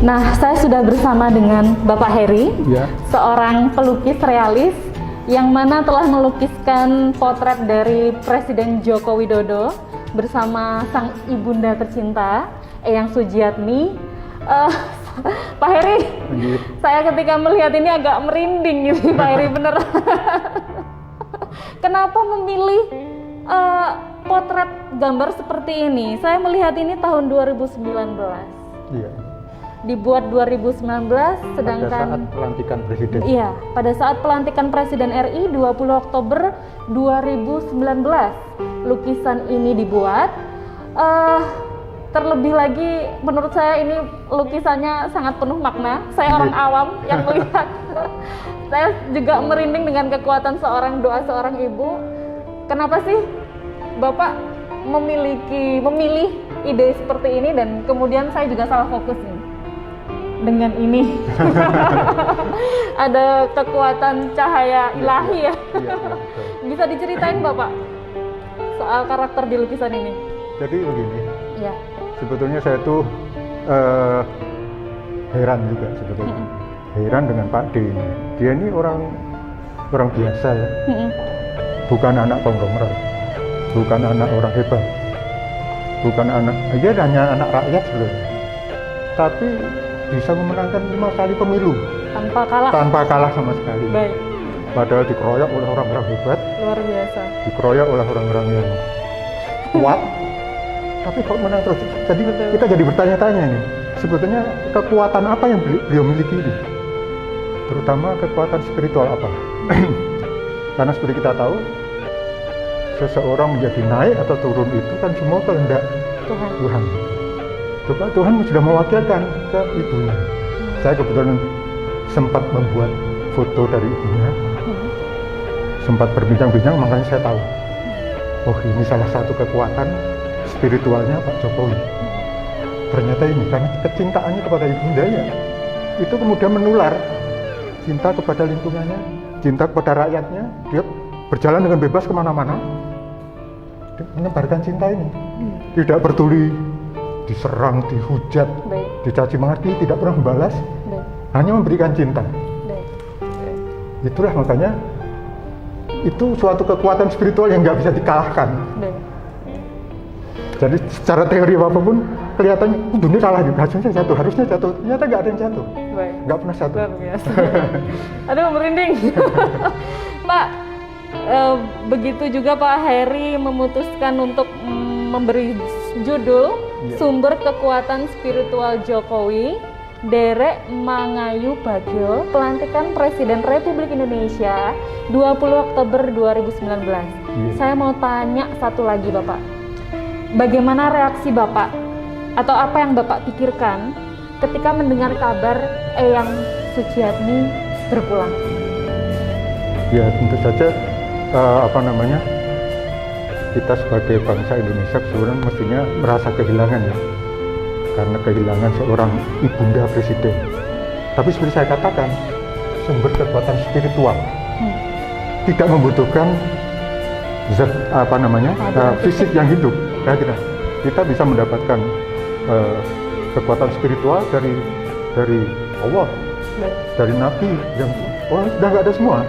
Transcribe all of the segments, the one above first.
Nah, saya sudah bersama dengan Bapak Heri, Ya. seorang pelukis realis yang mana telah melukiskan potret dari Presiden Joko Widodo bersama sang ibunda tercinta, Eyang Sujiatmi. Pak Heri, saya ketika melihat ini agak merinding gitu, Pak Heri, bener. Kenapa memilih potret gambar seperti ini? Saya melihat ini tahun 2019. Iya. Dibuat 2019, sedangkan pada saat pelantikan presiden. Iya, pada saat pelantikan Presiden RI 20 Oktober 2019 lukisan ini dibuat. Terlebih lagi menurut saya ini lukisannya sangat penuh makna. Saya orang awam yang melihat. Saya juga merinding dengan kekuatan doa seorang ibu. Kenapa sih Bapak memilih ide seperti ini, dan kemudian saya juga salah fokus nih dengan ini. Ada kekuatan cahaya ilahi ya. Iya, betul. Bisa diceritain Bapak soal karakter di lukisan ini? Jadi begini, Iya. sebetulnya saya tuh heran juga sebetulnya. Heran dengan Pak D ini. Dia ini orang biasa ya. Bukan anak konglomerat, bukan anak orang hebat, bukan dia hanya anak rakyat sebenarnya. Tapi bisa memenangkan 5 kali pemilu tanpa kalah sama sekali. Baik. Padahal dikeroyok oleh orang-orang hebat, Luar biasa. dikeroyok oleh orang-orang yang kuat, tapi kok menang terus. Jadi kita jadi bertanya-tanya nih, sebetulnya kekuatan apa yang beliau miliki ini? Terutama kekuatan spiritual apa? Karena seperti kita tahu, seseorang menjadi naik atau turun itu kan semua kehendak Tuhan. Coba Tuhan sudah mewakilkan ke ibunya. Saya kebetulan sempat membuat foto dari ibunya, sempat berbincang-bincang, makanya saya tahu, oh ini salah satu kekuatan spiritualnya Pak Jokowi. Ternyata ini karena kecintaannya kepada ibundanya itu kemudian menular, cinta kepada lingkungannya, cinta kepada rakyatnya. Dia berjalan dengan bebas kemana-mana, menyebarkan cinta ini, tidak peduli diserang, dihujat, dicaci maki, tidak pernah membalas, hanya memberikan cinta. Itulah makanya itu suatu kekuatan spiritual yang nggak bisa dikalahkan. Jadi secara teori apapun kelihatannya dunia kalah, hasilnya jatuh, harusnya jatuh, ternyata nggak ada yang jatuh, nggak pernah jatuh. Luar biasa. Aduh, merinding. Pak, begitu juga Pak Heri memutuskan untuk memberi judul Sumber Kekuatan Spiritual Jokowi, Derek Mangayu Bagyo, pelantikan Presiden Republik Indonesia 20 Oktober 2019. Saya mau tanya satu lagi Bapak, bagaimana reaksi Bapak atau apa yang Bapak pikirkan ketika mendengar kabar Eyang Sujiatmi berpulang? Ya tentu saja kita sebagai bangsa Indonesia sebenarnya mestinya merasa kehilangan ya, karena kehilangan seorang ibunda presiden. Tapi seperti saya katakan, sumber kekuatan spiritual tidak membutuhkan zat fisik yang hidup. Nah, kita bisa mendapatkan kekuatan spiritual dari Allah, dari Nabi yang orang sudah nggak ada semua.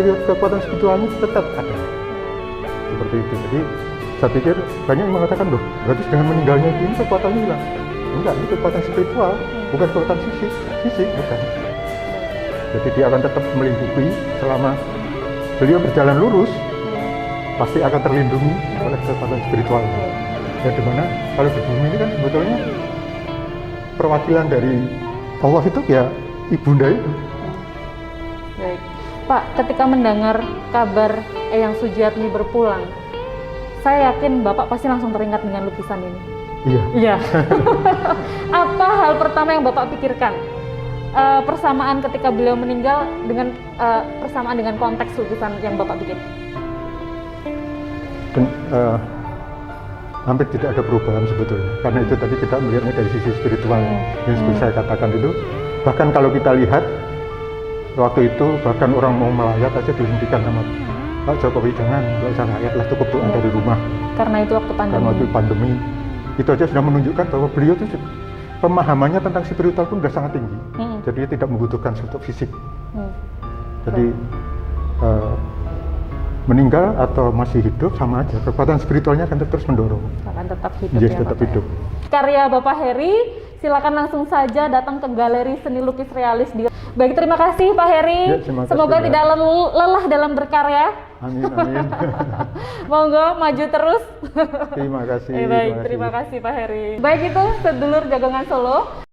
Kekuatan spiritualnya tetap ada. Seperti itu. Jadi saya pikir banyak yang mengatakan, loh berarti dengan meninggalnya ini kekuatannya hilang. Enggak, ini kekuatan spiritual, bukan kekuatan fisik bukan. Jadi dia akan tetap melingkupi selama beliau berjalan lurus, pasti akan terlindungi oleh kekuatan spiritualnya. Dan dimana kalau di bumi ini kan sebetulnya perwakilan dari Allah itu ya ibunda itu. Baik. Pak, ketika mendengar kabar Eyang Sujiatmi berpulang, saya yakin Bapak pasti langsung teringat dengan lukisan ini. Iya. Apa hal pertama yang Bapak pikirkan? Persamaan ketika beliau meninggal dengan persamaan dengan konteks lukisan yang Bapak bikin? Hampir tidak ada perubahan sebetulnya, karena itu tadi kita melihatnya dari sisi spiritual yang seperti saya katakan itu. Bahkan kalau kita lihat waktu itu, bahkan orang mau melayat aja dihentikan sama Pak Jokowi, jangan, nggak usah rakyat lah, cukup doa dari rumah. Karena itu waktu pandemi. Karena waktu pandemi, itu aja sudah menunjukkan bahwa beliau itu pemahamannya tentang spiritual pun sudah sangat tinggi. Jadi tidak membutuhkan sosok fisik. Jadi meninggal atau masih hidup sama aja, kekuatan spiritualnya akan terus mendorong. Akan tetap hidup Yes, ya, tetap Bapak hidup. Ya. Karya Bapak Heri, silakan langsung saja datang ke Galeri Seni Lukis Realis di. Baik, terima kasih Pak Heri. Ya, terima kasih, semoga ya. tidak lelah dalam berkarya. Amin, amin. Monggo maju terus. Terima kasih. Baik, terima kasih Pak Heri. Baik, itu sedulur Jagongan Solo.